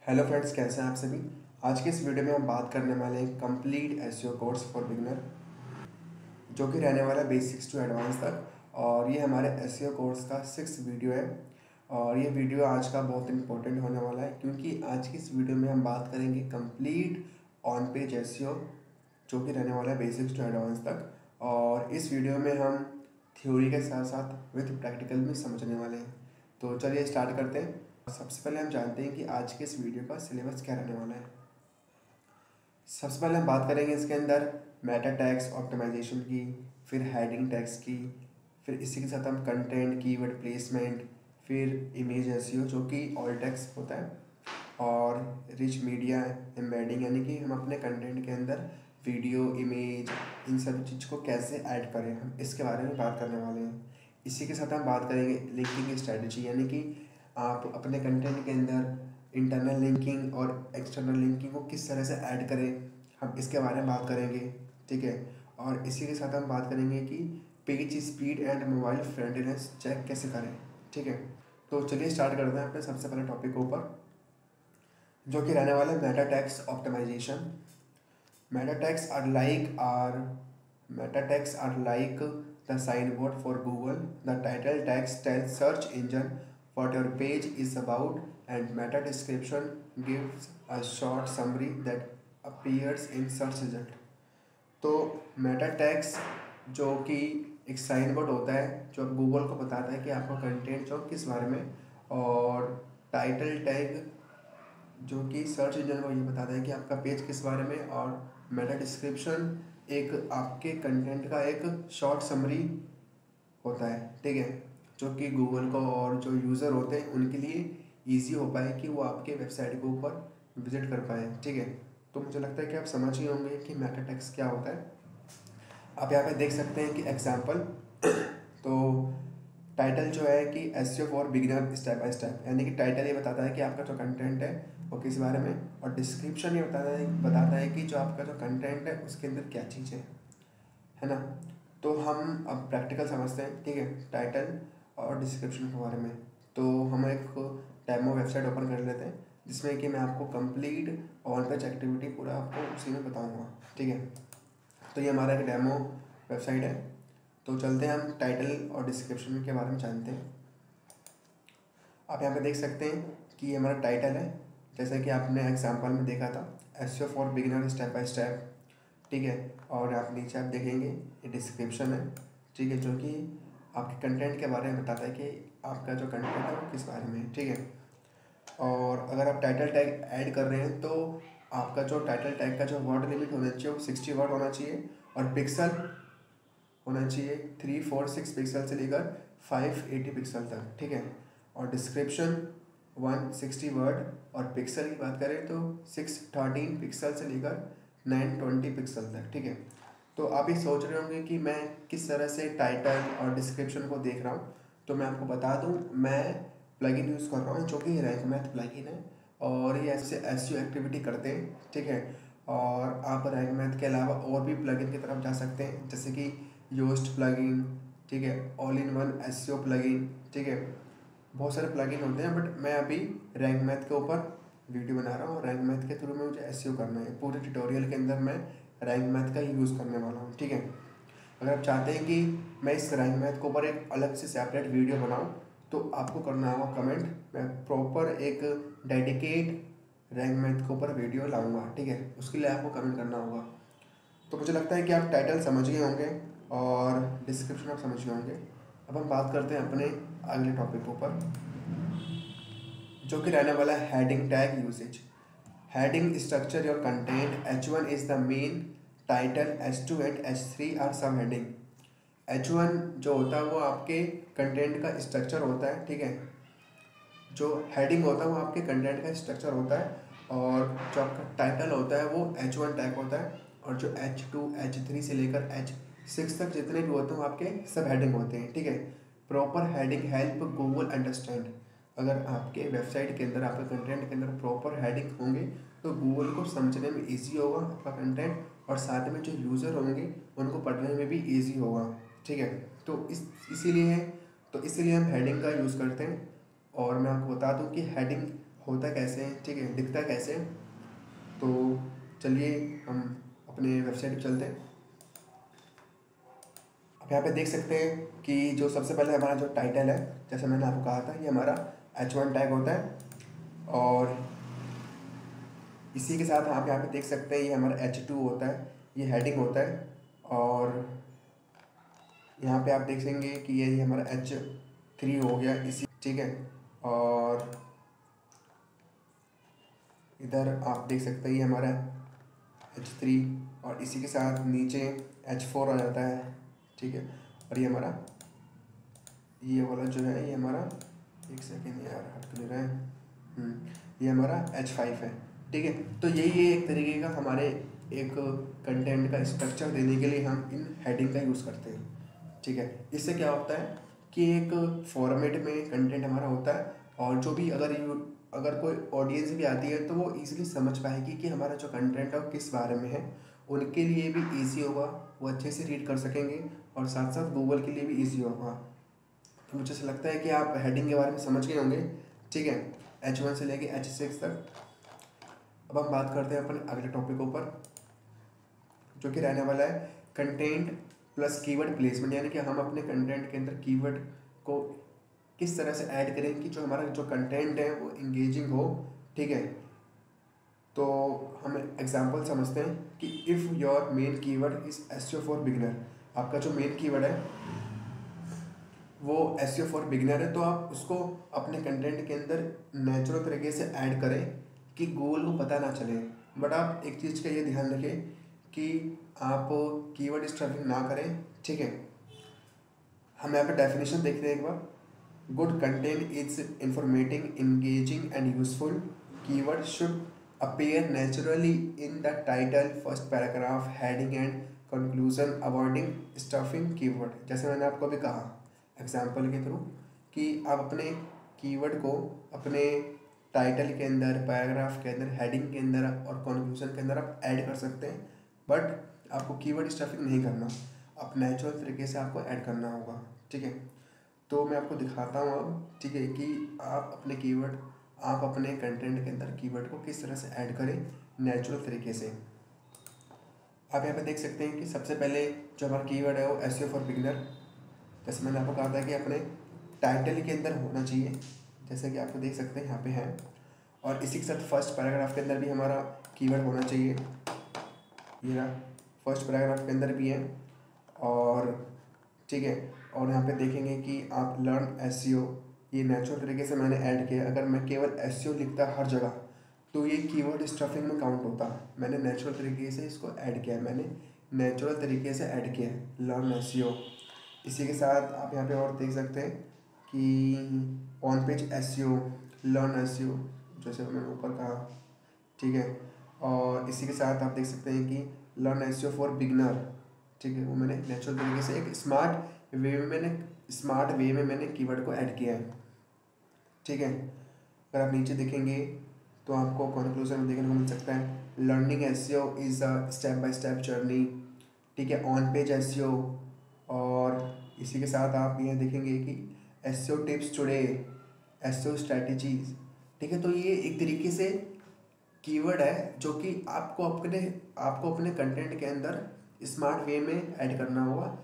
Hello friends, कैसे हैं आप सभी। आज के इस वीडियो में हम बात करने वाले हैं complete SEO course for beginner, जो कि रहने वाला है बेसिक्स टू एडवांस तक। और ये हमारे एसईओ कोर्स का 6th वीडियो है। और ये वीडियो आज का बहुत इंपॉर्टेंट होने वाला है, क्योंकि आज की इस वीडियो में हम बात करेंगे कंप्लीट ऑन पेज एसईओ, जो कि रहने वाला है बेसिक्स टू एडवांस तक। और इस वीडियो में हम थ्योरी के साथ साथ विद प्रैक्टिकल भी समझने वाले हैं। तो चलिए स्टार्ट करते हैं। सबसे पहले हम जानते हैं कि आज के इस वीडियो का सिलेबस क्या रहने वाला है। सबसे पहले हम बात करेंगे इसके अंदर मेटा टैग्स ऑप्टिमाइजेशन की, फिर हेडिंग टैग्स की, फिर इसी के साथ हम कंटेंट कीवर्ड प्लेसमेंट, फिर इमेज एसईओ जो कि ऑल टेक्स्ट होता है, और रिच मीडिया एम्बेडिंग, यानी कि हम अपने कंटेंट के अंदर वीडियो, इमेज, इन सब चीज़ को कैसे ऐड करें, हम इसके बारे में बात करने वाले हैं। इसी के साथ हम बात करेंगे लिंकिंग स्ट्रेटजी, यानी कि आप अपने कंटेंट के अंदर इंटरनल लिंकिंग और एक्सटर्नल लिंकिंग को किस तरह से ऐड करें, हम इसके बारे में बात करेंगे। ठीक है। और इसी के साथ हम बात करेंगे कि page speed and mobile friendliness check कैसे करें। ठीक है। तो चलिए स्टार्ट करते हैं अपने सबसे पहले टॉपिक के ऊपर, जो कि रहने वाला है meta tags optimization. Meta tags are like the signboard for Google. The title text tells search engine what your page is about, and meta description gives a short summary that appears in search result. तो Meta tags जो कि एक sign board होता है जो Google को बताता है कि आपका कंटेंट जो किस बारे में, और टाइटल टैग जो कि सर्च इंजन को ये बताता है कि आपका पेज किस बारे में, और मेटा डिस्क्रिप्शन एक आपके कंटेंट का एक शॉर्ट समरी होता है। ठीक है। जो कि गूगल को और जो यूज़र होते हैं उनके लिए इजी हो पाए कि वो आपके वेबसाइट के ऊपर विजिट कर पाए। ठीक है। तो मुझे लगता है कि आप समझ ही होंगे कि मेटा टैग्स क्या होता है। आप यहाँ पे देख सकते हैं कि एग्जांपल तो टाइटल जो है कि SEO for beginner step by step, यानी कि टाइटल ये बताता है कि आपका जो कंटेंट है वो किस बारे में, और डिस्क्रिप्शन ये बताता है कि जो आपका जो कंटेंट है उसके अंदर क्या चीज़ है ना। तो हम अब प्रैक्टिकल समझते हैं। ठीक है। टाइटल और डिस्क्रिप्शन के बारे में तो हम एक डेमो वेबसाइट ओपन कर लेते हैं, जिसमें कि मैं आपको कंप्लीट ऑन पेज एक्टिविटी पूरा आपको उसी में बताऊंगा। ठीक है। तो ये हमारा एक डेमो वेबसाइट है। तो चलते हैं, हम टाइटल और डिस्क्रिप्शन के बारे में जानते हैं। आप यहाँ पे देख सकते हैं कि ये हमारा टाइटल है, जैसे कि आपने एग्जाम्पल में देखा था, SEO for beginner step by step. ठीक है। और आप नीचे आप देखेंगे ये डिस्क्रिप्शन है। ठीक है। जो कि आपके कंटेंट के बारे में बताता है कि आपका जो कंटेंट है वो किस बारे में है। ठीक है। और अगर आप टाइटल टैग ऐड कर रहे हैं तो आपका जो टाइटल टैग का जो वर्ड लिमिट होना चाहिए वो 60 वर्ड होना चाहिए, और पिक्सल होना चाहिए 346 पिक्सल से लेकर 580 पिक्सल तक। ठीक है। और डिस्क्रिप्शन 160 वर्ड, और पिक्सल की बात करें तो 613 पिक्सल से लेकर 920 पिक्सल तक। ठीक है। तो आप ये सोच रहे होंगे कि मैं किस तरह से टाइटल और डिस्क्रिप्शन को देख रहा हूँ। तो मैं आपको बता दूँ, मैं प्लगइन यूज़ कर रहा हूँ जो कि रैंक मैथ प्लगइन है, और ये ऐसे एसईओ एक्टिविटी करते हैं। ठीक है। और आप रैंक मैथ के अलावा और भी प्लगइन की तरफ जा सकते हैं, जैसे कि योस्ट प्लगइन। ठीक है। All in one SEO plugin. ठीक है। बहुत सारे प्लगइन होते हैं, बट मैं अभी रैंक मैथ के ऊपर वीडियो बना रहा हूँ। रैंक मैथ के थ्रू में मुझे एसईओ करना है, पूरे ट्यूटोरियल के अंदर मैं रैंक मैथ का ही यूज़ करने वाला हूँ। ठीक है। अगर आप चाहते हैं कि मैं इस रैंक मैथ के ऊपर एक अलग से सेपरेट वीडियो बनाऊँ, तो आपको करना होगा कमेंट, मैं प्रॉपर एक डेडिकेट रैंक मैथ के ऊपर वीडियो लाऊंगा। ठीक है। उसके लिए आपको कमेंट करना होगा। तो मुझे लगता है कि आप टाइटल समझ गए होंगे और डिस्क्रिप्शन आप समझ गए होंगे। अब हम बात करते हैं अपने अगले टॉपिक के ऊपर, जो कि रहने वाला है heading tag usage. Heading structure your content. H1 is the main title, H2 and H3 are subheading. H1 जो होता है वो आपके कंटेंट का स्ट्रक्चर होता है। ठीक है। जो हेडिंग होता है वो आपके कंटेंट का स्ट्रक्चर होता है, और जो आपका टाइटल होता है वो H1 टैग होता है, और जो H2 H3 से लेकर H6 तक जितने भी होते हैं वो आपके सब हेडिंग होते हैं। ठीक है। Proper heading help Google understand. अगर आपके वेबसाइट के अंदर, आपके कंटेंट के अंदर प्रॉपर हेडिंग होंगे तो गूगल को समझने में ईजी होगा आपका कंटेंट, और साथ में जो यूज़र होंगे उनको पढ़ने में भी ईजी होगा। ठीक है। तो इसीलिए हम हेडिंग का यूज़ करते हैं। और मैं आपको बता दूं कि हेडिंग होता कैसे है, ठीक है, दिखता कैसे है। तो चलिए हम अपने वेबसाइट पर चलते हैं। अब यहाँ पे देख सकते हैं कि जो सबसे पहले हमारा जो टाइटल है, जैसे मैंने आपको कहा था, ये हमारा H1 टैग होता है। और इसी के साथ आप यहाँ पे देख सकते हैं ये हमारा H2 होता है, ये हेडिंग होता है। और यहाँ पे आप देख सकेंगे कि ये हमारा H3 हो गया इसी, ठीक है। और इधर आप देख सकते हैं ये हमारा H3 और इसी के साथ नीचे H4 आ जाता है, ठीक है। और ये हमारा ये वाला जो है ये हमारा, एक सेकेंड यार हट क्यों नहीं रहा है, ये हमारा H5 है, ठीक है। तो यही एक तरीके का हमारे एक कंटेंट का स्ट्रक्चर देने के लिए हम इन हेडिंग का यूज़ करते हैं, ठीक है। इससे क्या होता है कि एक फॉर्मेट में कंटेंट हमारा होता है और जो भी अगर कोई ऑडियंस भी आती है तो वो इजीली समझ पाएगी कि हमारा जो कंटेंट है वो किस बारे में है। उनके लिए भी इजी होगा, वो अच्छे से रीड कर सकेंगे और साथ साथ गूगल के लिए भी इजी होगा। तो मुझे ऐसा लगता है कि आप हेडिंग के बारे में समझ गए होंगे, ठीक है, H1 से लेके H6 तक। अब हम बात करते हैं अपने अगले टॉपिक ऊपर, जो कि रहने वाला है कंटेंट प्लस कीवर्ड प्लेसमेंट, यानी कि हम अपने कंटेंट के अंदर कीवर्ड को किस तरह से ऐड करें कि जो हमारा जो कंटेंट है वो इंगेजिंग हो, ठीक है। तो हम एग्जांपल समझते हैं कि if your main keyword is SEO for beginner, आपका जो मेन कीवर्ड है वो SEO फॉर बिगिनर है, तो आप उसको अपने कंटेंट के अंदर नेचुरल तरीके से ऐड करें कि गूगल को पता ना चले। बट आप एक चीज़ का ये ध्यान रखें कि आप कीवर्ड स्टफिंग ना करें, ठीक है। हम यहाँ पे डेफिनेशन देखते हैं एक बार। Good content is informative, engaging and useful. Keyword should appear naturally in the title, first paragraph, heading and conclusion, avoiding stuffing keyword. जैसे मैंने आपको अभी कहा एग्जाम्पल के थ्रू कि आप अपने कीवर्ड को अपने टाइटल के अंदर, पैराग्राफ के अंदर, हेडिंग के अंदर और कंक्लूजन के अंदर आप ऐड कर सकते हैं, बट आपको कीवर्ड स्टफिंग नहीं करना, आप नेचुरल तरीके से आपको ऐड करना होगा, ठीक है। तो मैं आपको दिखाता हूँ अब, ठीक है, कि आप अपने कंटेंट के अंदर कीवर्ड को किस तरह से ऐड करें नेचुरल तरीके से। आप यहाँ पे देख सकते हैं कि सबसे पहले जो हमारा कीवर्ड है वो SEO फॉर बिगिनर, जैसे मैंने आपको कहा था कि अपने टाइटल के अंदर होना चाहिए, जैसे कि आपको देख सकते हैं यहाँ पे है। और इसी के साथ फर्स्ट पैराग्राफ के अंदर भी हमारा कीवर्ड होना चाहिए, ये रहा, फर्स्ट पैराग्राफ के अंदर भी है। और ठीक है, और यहाँ पे देखेंगे कि आप लर्न SEO, ये नेचुरल तरीके से मैंने ऐड किया। अगर मैं केवल SEO लिखता हर जगह तो ये कीवर्ड स्टफिंग में काउंट होता। मैंने नेचुरल तरीके से इसको ऐड किया है, मैंने नेचुरल तरीके से ऐड किया है लर्न SEO। इसी के साथ आप यहाँ पे और देख सकते हैं कि on page SEO, learn SEO, जैसे मैंने ऊपर कहा, ठीक है। और इसी के साथ आप देख सकते हैं कि लर्न SEO फॉर बिगनर, ठीक है, वो मैंने नेचुरल तरीके से एक स्मार्ट वे में मैंने कीवर्ड को ऐड किया है, ठीक है। अगर आप नीचे देखेंगे तो आपको कंक्लूजन में देखने को मिल सकता है learning SEO is a step by step journey, ठीक है, ऑन पेज SEO। और इसी के साथ आप ये देखेंगे कि SEO tips today, SEO strategies, ठीक है। तो ये एक तरीके से कीवर्ड है जो कि आपको अपने कंटेंट के अंदर स्मार्ट वे में ऐड करना होगा,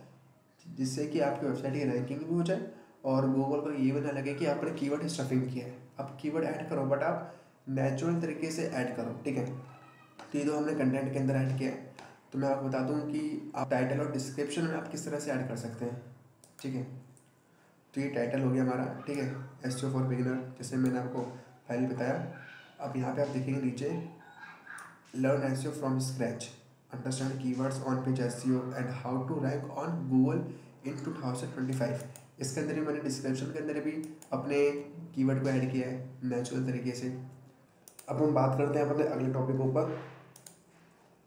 जिससे कि आपकी वेबसाइट की रैंकिंग भी हो जाए और गूगल को ये भी ना लगे कि आपने कीवर्ड स्टफिंग किया है। आप कीवर्ड ऐड करो बट आप नेचुरल तरीके से ऐड करो, ठीक है। तो ये तो हमने कंटेंट के अंदर ऐड किया है। तो मैं आपको बता दूं कि आप टाइटल और डिस्क्रिप्शन में आप किस तरह से ऐड कर सकते हैं, ठीक है। तो ये टाइटल हो गया हमारा, ठीक है, SEO फॉर बिगिनर, जैसे मैंने आपको पहले बताया। अब यहाँ पे आप देखेंगे नीचे learn SEO from scratch, understand keywords on page SEO and how to rank on Google in 2025। इसके अंदर ही मैंने डिस्क्रिप्शन के अंदर भी अपने कीवर्ड को ऐड किया है नेचुरल तरीके से। अब हम बात करते हैं अपने अगले टॉपिक ऊपर,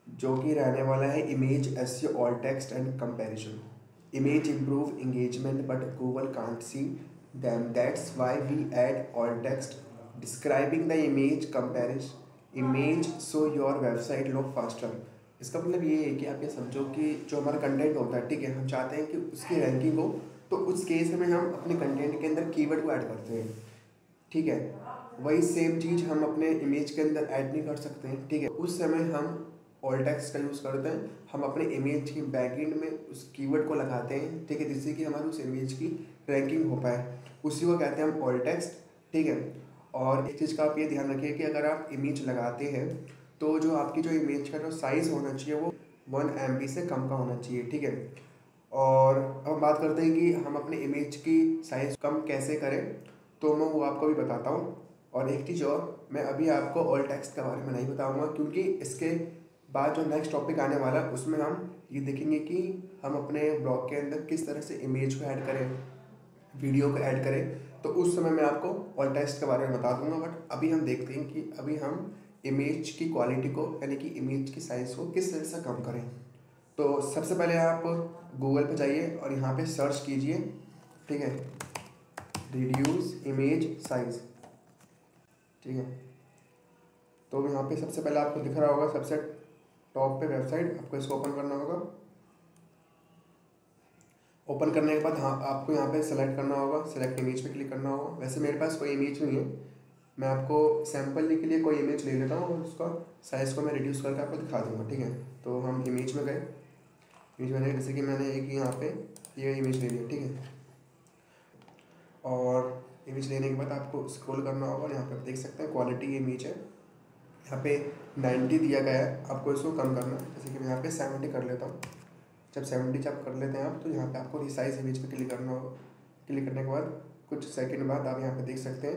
जो कि रहने वाला है image SEO all text and comparison. Image improve engagement but Google can't see them, that's why we add alt text describing the image, comparison image so your website look faster। इसका मतलब ये है कि आप ये समझो कि जो हमारा कंटेंट होता है, ठीक है, हम चाहते हैं कि उसकी रैंकिंग हो, तो उस केस में हम अपने कंटेंट के अंदर कीवर्ड को ऐड करते हैं, ठीक है। वही सेम चीज़ हम अपने इमेज के अंदर ऐड नहीं कर सकते हैं, ठीक है। उस समय हम ऑल टेक्स्ट का यूज़ करते हैं, हम अपने इमेज की बैकएंड में उस कीवर्ड को लगाते हैं, ठीक है, जिससे कि हमारी उस इमेज की रैंकिंग हो पाए, उसी को कहते हैं हम ऑल टेक्स्ट, ठीक है। और एक चीज़ का आप ये ध्यान रखिए कि अगर आप इमेज लगाते हैं तो जो आपकी जो इमेज का जो साइज़ होना चाहिए वो 1 MB से कम का होना चाहिए, ठीक है। और अब हम बात करते हैं कि हम अपने इमेज की साइज़ कम कैसे करें, तो मैं वो आपको भी बताता हूँ। और एक चीज़ और, मैं अभी आपको ऑल टेक्स्ट के बारे में नहीं बताऊँगा, क्योंकि इसके बाद जो नेक्स्ट टॉपिक आने वाला है उसमें हम ये देखेंगे कि हम अपने ब्लॉग के अंदर किस तरह से इमेज को ऐड करें, वीडियो को ऐड करें, तो उस समय मैं आपको ऑल टेक्स्ट के बारे में बता दूंगा। बट अभी हम देखते हैं कि अभी हम इमेज की क्वालिटी को, यानी कि इमेज की साइज़ को किस तरह से कम करें। तो सबसे पहले आप गूगल पे जाइए और यहाँ पे सर्च कीजिए, ठीक है, रिड्यूस इमेज साइज, ठीक है। तो यहाँ पे सबसे पहले आपको दिख रहा होगा सबसे टॉप पे वेबसाइट, आपको इसको ओपन करना होगा। ओपन करने के बाद हाँ आपको यहाँ पे सेलेक्ट करना होगा, सेलेक्ट इमेज पे क्लिक करना होगा। वैसे मेरे पास कोई इमेज नहीं है, मैं आपको सैम्पल के लिए कोई इमेज ले लेता हूँ और उसका साइज़ को मैं रिड्यूस करके आपको दिखा दूँगा, ठीक है। तो हम इमेज में गए, इमेज मैंने जैसे कि मैंने एक यहाँ पे ये इमेज ले लिया, ठीक है। और इमेज लेने के बाद आपको स्क्रॉल करना होगा और यहाँ पर देख सकते हैं क्वालिटी इमेज है, यहाँ पे 90 दिया गया है, आपको इसको कम करना है। जैसे कि मैं यहाँ पे 70 कर लेता हूँ। जब 70 जब कर लेते हैं आप, तो यहाँ पे आपको रिसाइज इमेज पे क्लिक करना होगा। क्लिक करने के बाद कुछ सेकंड बाद आप यहाँ पे देख सकते हैं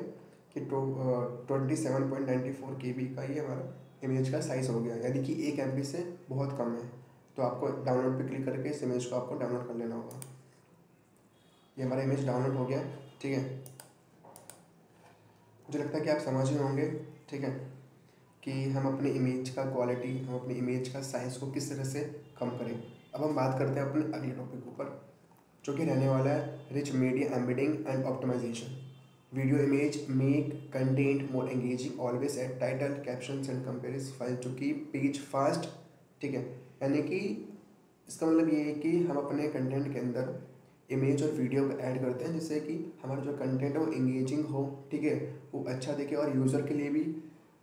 कि 27.94 KB का ये हमारा इमेज का साइज़ हो गया, यानी कि 1 MB से बहुत कम है। तो आपको डाउनलोड पे क्लिक करके इस इमेज को आपको डाउनलोड कर लेना होगा। ये हमारा इमेज डाउनलोड हो गया, ठीक है। मुझे लगता है कि आप समझ ही होंगे, ठीक है, कि हम अपनी इमेज का क्वालिटी, हम अपनी इमेज का साइज़ को किस तरह से कम करें। अब हम बात करते हैं अपने अगले टॉपिक ऊपर, जो कि रहने वाला है rich media embedding and optimization. Video image make content more engaging, always add title captions and compress file to keep page fast, ठीक है। यानी कि इसका मतलब ये है कि हम अपने कंटेंट के अंदर इमेज और वीडियो को ऐड करते हैं, जिससे कि हमारा जो कंटेंट है वो एंगेजिंग हो, ठीक है, वो अच्छा दिखे और यूज़र के लिए भी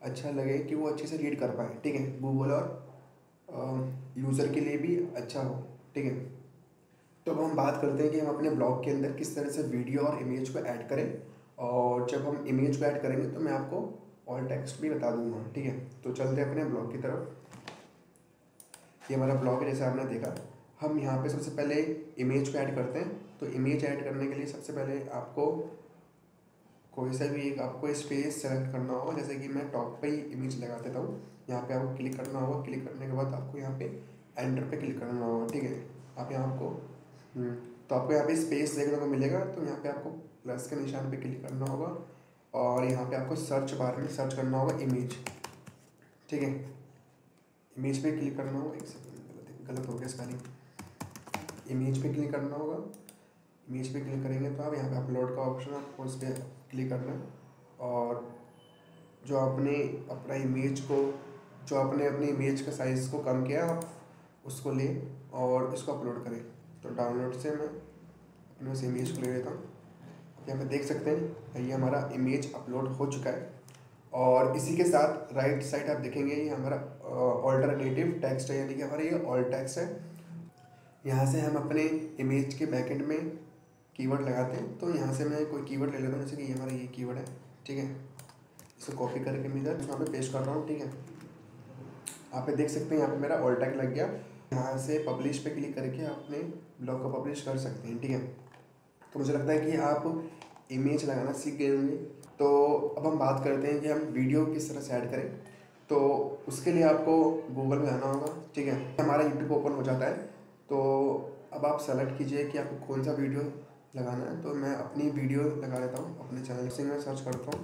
अच्छा लगे कि वो अच्छे से रीड कर पाए, ठीक है, गूगल और यूज़र के लिए भी अच्छा हो, ठीक है। तो अब हम बात करते हैं कि हम अपने ब्लॉग के अंदर किस तरह से वीडियो और इमेज को ऐड करें। और जब हम इमेज को ऐड करेंगे तो मैं आपको ऑल टेक्स्ट भी बता दूंगा, ठीक है। तो चलते हैं अपने ब्लॉग की तरफ। ये हमारा ब्लॉग है, जैसे आपने देखा। हम यहाँ पे सबसे पहले इमेज को ऐड करते हैं। तो इमेज ऐड करने के लिए सबसे पहले आपको कोई सा भी एक आपको स्पेस सेलेक्ट करना होगा। जैसे कि मैं टॉप पे ही इमेज लगा देता हूँ, यहाँ पे आपको क्लिक करना होगा। क्लिक करने के बाद आपको यहाँ पे एंटर पे क्लिक करना होगा, ठीक है। आप यहाँ आपको तो आपको यहाँ पे स्पेस देखने को मिलेगा, तो यहाँ पे आपको प्लस के निशान पे क्लिक करना होगा और यहाँ पे आपको सर्च बार में सर्च करना होगा इमेज, ठीक है। इमेज पे क्लिक करना होगा, एक सेकंड गलत हो गया स्पेलिंग। इमेज पे क्लिक करना होगा। इमेज पे क्लिक करेंगे तो आप यहाँ पे अपलोड का ऑप्शन आपको उस पर क्लिक करना है और जो आपने अपना इमेज को, जो आपने अपनी इमेज का साइज़ को कम किया आप उसको लें और इसको अपलोड करें। तो डाउनलोड से मैं अपने उस इमेज को ले लेता हूँ। यहाँ पे देख सकते हैं ये हमारा इमेज अपलोड हो चुका है। और इसी के साथ राइट साइड आप देखेंगे ये हमारा ऑल्टरनेटिव टेक्स्ट है, यानी कि हमारा ये ऑल टेक्स्ट है। यहाँ से हम अपने इमेज के बैकएंड में कीवर्ड लगाते हैं। तो यहाँ से मैं कोई कीवर्ड ले लेता हूँ, जैसे कि ये हमारा ये कीवर्ड है, ठीक है। इसको कॉपी करके मैं इधर यहाँ पे पेस्ट कर रहा हूँ, ठीक है। आप पे देख सकते हैं यहाँ पे मेरा ऑल टैग लग गया। यहाँ से पब्लिश पे क्लिक करके आप अपने ब्लॉग को पब्लिश कर सकते हैं, ठीक है। तो मुझे लगता है कि आप इमेज लगाना सीख गए होंगे। तो अब हम बात करते हैं कि हम वीडियो किस तरह से ऐड करें। तो उसके लिए आपको गूगल में जाना होगा, ठीक है। हमारा यूट्यूब ओपन हो जाता है। तो अब आप सेलेक्ट कीजिए कि आपको कौन सा वीडियो लगाना है। तो मैं अपनी वीडियो लगा लेता हूँ, अपने चैनल से मैं सर्च करता हूँ,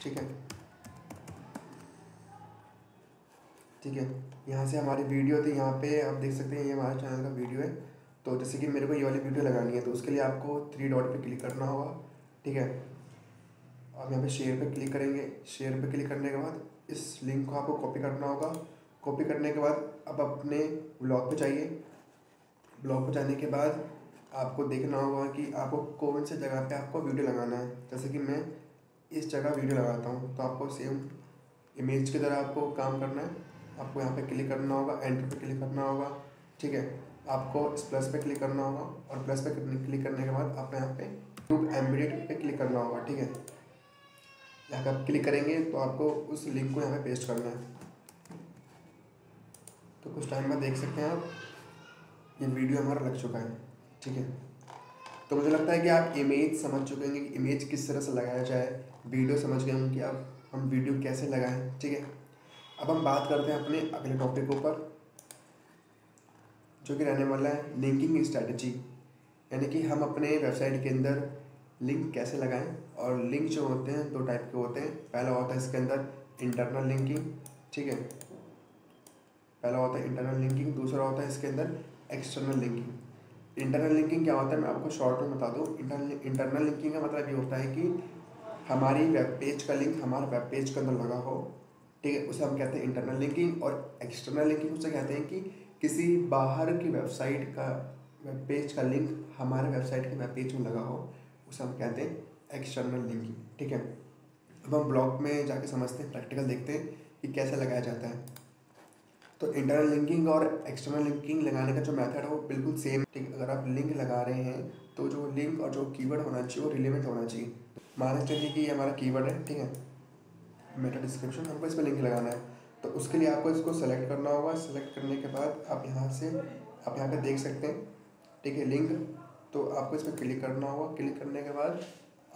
ठीक है। ठीक है, यहाँ से हमारी वीडियो थी, यहाँ पे आप देख सकते हैं ये हमारे चैनल का वीडियो है। तो जैसे कि मेरे को ये वाली वीडियो लगानी है, तो उसके लिए आपको 3 डॉट पे क्लिक करना होगा, ठीक है। आप यहाँ पे शेयर पे क्लिक करेंगे। शेयर पे क्लिक करने के बाद इस लिंक को आपको कॉपी करना होगा। कॉपी करने के बाद अब अपने ब्लॉग पे जाइए। ब्लॉग पे जाने के बाद आपको देखना होगा कि आपको कौन से जगह पे आपको वीडियो लगाना है। जैसे कि मैं इस जगह वीडियो लगाता हूँ, तो आपको सेम इमेज की तरह आपको काम करना है। आपको यहाँ पे क्लिक करना होगा, एंटर पे क्लिक करना होगा, ठीक है। आपको इस प्लस पे क्लिक करना होगा और प्लस पे क्लिक करने के बाद आपको यहाँ पे यूट्यूब एम्बेडेड पे क्लिक करना होगा, ठीक है। यहाँ पे आप क्लिक करेंगे तो आपको उस लिंक को यहाँ पे पेस्ट करना है। तो कुछ टाइम बाद देख सकते हैं आप, ये वीडियो हमारा लग चुका है, ठीक है। तो मुझे लगता है कि आप इमेज समझ चुके होंगे कि इमेज किस तरह से लगाया जाए, वीडियो समझ गए होंगे कि आप हम वीडियो कैसे लगाएं, ठीक है। अब हम बात करते हैं अपने अगले टॉपिक के ऊपर, जो कि रहने वाला है लिंकिंग स्ट्रैटेजी, यानी कि हम अपने वेबसाइट के अंदर लिंक कैसे लगाएं। और लिंक जो होते हैं 2 टाइप के होते हैं। पहला होता है इसके अंदर इंटरनल लिंकिंग, ठीक है, पहला होता है इंटरनल लिंकिंग, दूसरा होता है इसके अंदर एक्सटर्नल लिंकिंग। इंटरनल लिंकिंग क्या होता है, मैं आपको शॉर्ट में बता दूँ। इंटरनल लिंकिंग का मतलब ये होता है कि हमारी वेब पेज का लिंक हमारे वेब पेज के अंदर लगा हो, ठीक है, उसे हम कहते हैं इंटरनल लिंकिंग। और एक्सटर्नल लिंकिंग उसे कहते हैं कि किसी बाहर की वेबसाइट का वेब पेज का लिंक हमारे वेबसाइट के वेब पेज में लगा हो, उसे हम कहते हैं एक्सटर्नल लिंकिंग, ठीक है। अब हम ब्लॉग में जाके समझते हैं, प्रैक्टिकल देखते हैं कि कैसे लगाया जाता है। तो इंटरनल लिंकिंग और एक्सटर्नल लिंकिंग लगाने का जो मेथड है वो बिल्कुल सेम, ठीक है। अगर आप लिंक लगा रहे हैं तो जो लिंक और जो कीवर्ड होना चाहिए वो रिलेवेंट होना चाहिए। मान के चलिए कि ये हमारा कीवर्ड है, ठीक है, मेटा डिस्क्रिप्शन, हमको इस पर लिंक लगाना है। तो उसके लिए आपको इसको सेलेक्ट करना होगा। सेलेक्ट करने के बाद आप यहाँ पे देख सकते हैं, ठीक है, लिंक। तो आपको इस पर क्लिक करना होगा। क्लिक करने के बाद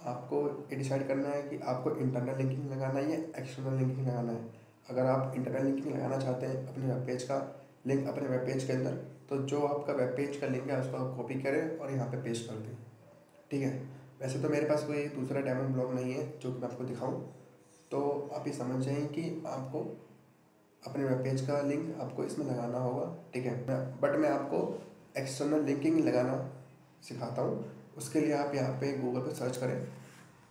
आपको ये डिसाइड करना है कि आपको इंटरनल लिंकिंग लगाना है या एक्सटर्नल लिंकिंग लगाना है। अगर आप इंटरनल लिंकिंग लगाना चाहते हैं अपने वेब पेज का लिंक अपने वेब पेज के अंदर, तो जो आपका वेब पेज का लिंक है उसको आप कॉपी करें और यहाँ पे पेस्ट कर दें, ठीक है। वैसे तो मेरे पास कोई दूसरा डेमो ब्लॉग नहीं है जो कि मैं आपको दिखाऊं, तो आप ये समझ जाएं कि आपको अपने वेब पेज का लिंक आपको इसमें लगाना होगा, ठीक है। बट मैं आपको एक्सटर्नल लिंकिंग लगाना सिखाता हूँ। उसके लिए आप यहाँ पे गूगल पे सर्च करें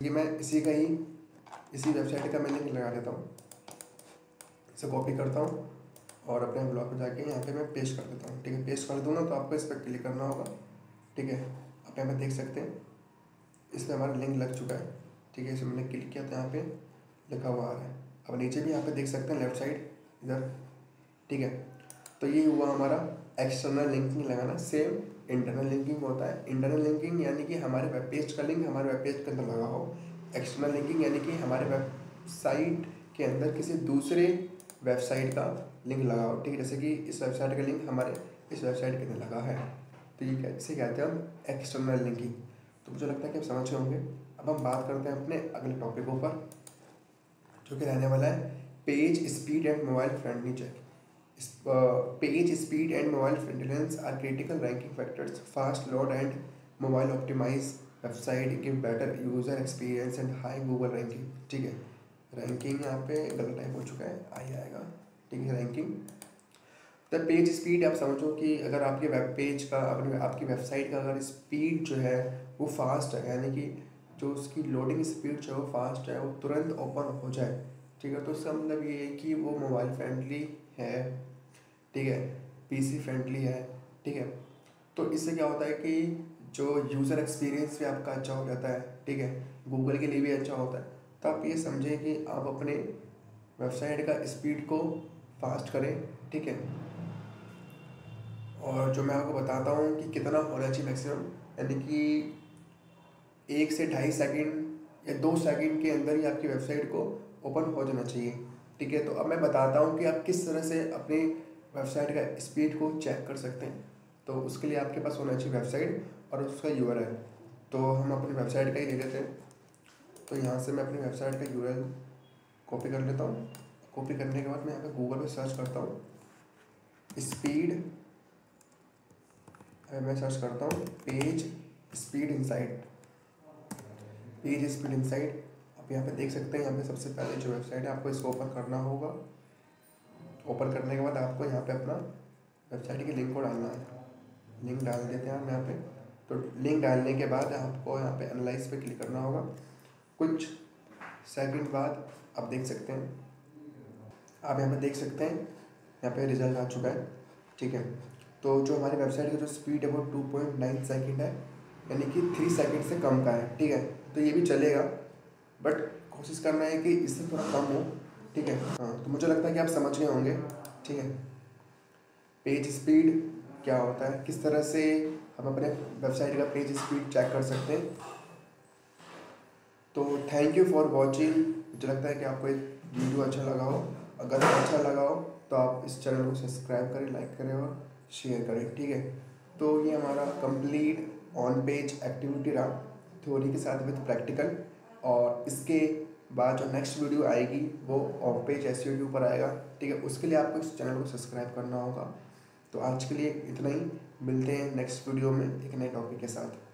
कि मैं इसी वेबसाइट का मैं लिंक लगा देता हूँ। इसे कॉपी करता हूँ और अपने ब्लॉग पे जाके यहाँ पे मैं पेस्ट कर देता हूँ, ठीक है। पेस्ट कर दूँगा तो आपको इस पर क्लिक करना होगा, ठीक है। आप यहाँ पे देख सकते हैं इस पर हमारा लिंक लग चुका है, ठीक है। इसे मैंने क्लिक किया तो यहाँ पे लिखा हुआ आ रहा है। अब नीचे भी यहाँ पे देख सकते हैं लेफ्ट साइड इधर, ठीक है। तो ये हुआ हमारा एक्सटर्नल लिंकिंग लगाना। सेम इंटरनल लिंकिंग होता है। इंटरनल लिंकिंग यानी कि हमारे वेब पेज का लिंक हमारे वेब पेज के अंदर लगा हो। एक्सटर्नल लिंकिंग यानी कि हमारे वेबसाइट के अंदर किसी दूसरे वेबसाइट का लिंक लगा हो, ठीक है। जैसे कि इस वेबसाइट का लिंक हमारे इस वेबसाइट के अंदर लगा है, तो ये इसे कहते हैं हम एक्सटर्नल लिंकिंग। तो मुझे लगता है कि आप समझ गए होंगे। अब हम बात करते हैं अपने अगले टॉपिकों पर, जो कि रहने वाला है page speed and mobile friendly check. Page speed and mobile friendliness are critical ranking factors. Fast load and mobile optimized website give better user experience and high Google ranking, ठीक है। रैंकिंग यहाँ पे गलत टाइप हो चुका है, आएगा, ठीक है। रैंकिंग द पेज स्पीड, आप समझो कि अगर आपके वेब पेज का आपकी वेबसाइट का अगर स्पीड जो है वो फास्ट है, यानी कि जो उसकी लोडिंग स्पीड जो है वो फास्ट है, वो तुरंत ओपन हो जाए, ठीक है। तो इसका मतलब ये है कि वो मोबाइल फ्रेंडली है, ठीक है, पीसी फ्रेंडली है, ठीक है। तो इससे क्या होता है कि जो यूज़र एक्सपीरियंस भी आपका अच्छा हो जाता है, ठीक है, गूगल के लिए भी अच्छा होता है। तो आप ये समझें कि आप अपने वेबसाइट का स्पीड को फास्ट करें, ठीक है। और जो मैं आपको बताता हूँ कि कितना होना चाहिए मैक्सिमम, यानी कि 1 से 2.5 सेकंड या 2 सेकंड के अंदर ही आपकी वेबसाइट को ओपन हो जाना चाहिए, ठीक है। तो अब मैं बताता हूँ कि आप किस तरह से अपनी वेबसाइट का स्पीड को चेक कर सकते हैं। तो उसके लिए आपके पास होना चाहिए वेबसाइट और उसका यूआरएल। तो हम अपनी वेबसाइट का ही ले लेते हैं। तो यहाँ से मैं अपनी वेबसाइट का यूआरएल कॉपी कर लेता हूँ। कॉपी करने के बाद मैं यहाँ पे गूगल पे सर्च करता हूँ स्पीड, मैं सर्च करता हूँ page speed insight, page speed insight. आप यहाँ पे देख सकते हैं, यहाँ पे सबसे पहले जो वेबसाइट है आपको इसको ओपन करना होगा। ओपन करने के बाद आपको यहाँ पे अपना वेबसाइट की लिंक को डालना है। लिंक डाल देते हैं हम यहाँ पे। तो लिंक डालने के बाद आपको यहाँ पे एनालाइज पे क्लिक करना होगा। कुछ सेकंड बाद आप देख सकते हैं, आप यहाँ पे देख सकते हैं यहाँ पे रिजल्ट आ चुका है, ठीक है। तो जो हमारी वेबसाइट की जो स्पीड है वो 2.9 सेकंड है, यानी कि 3 सेकंड से कम का है, ठीक है। तो ये भी चलेगा, बट कोशिश करना है कि इससे थोड़ा कम हो, ठीक है। हाँ, तो मुझे लगता है कि आप समझ गए होंगे, ठीक है। पेज स्पीड क्या होता है, किस तरह से हम अपने वेबसाइट का पेज स्पीड चेक कर सकते हैं। तो थैंक यू फॉर वॉचिंग। मुझे लगता है कि आपको एक वीडियो अच्छा लगा हो। अगर अच्छा लगा हो तो आप इस चैनल को सब्सक्राइब करें, लाइक करें और शेयर करें, ठीक है। तो ये हमारा कंप्लीट ऑन पेज एक्टिविटी रहा, थ्योरी के साथ विद प्रैक्टिकल। और इसके बाद जो नेक्स्ट वीडियो आएगी वो ऑफ पेज एसईओ के ऊपर आएगा, ठीक है। उसके लिए आपको इस चैनल को सब्सक्राइब करना होगा। तो आज के लिए इतना ही, मिलते हैं नेक्स्ट वीडियो में एक नए टॉपिक के साथ।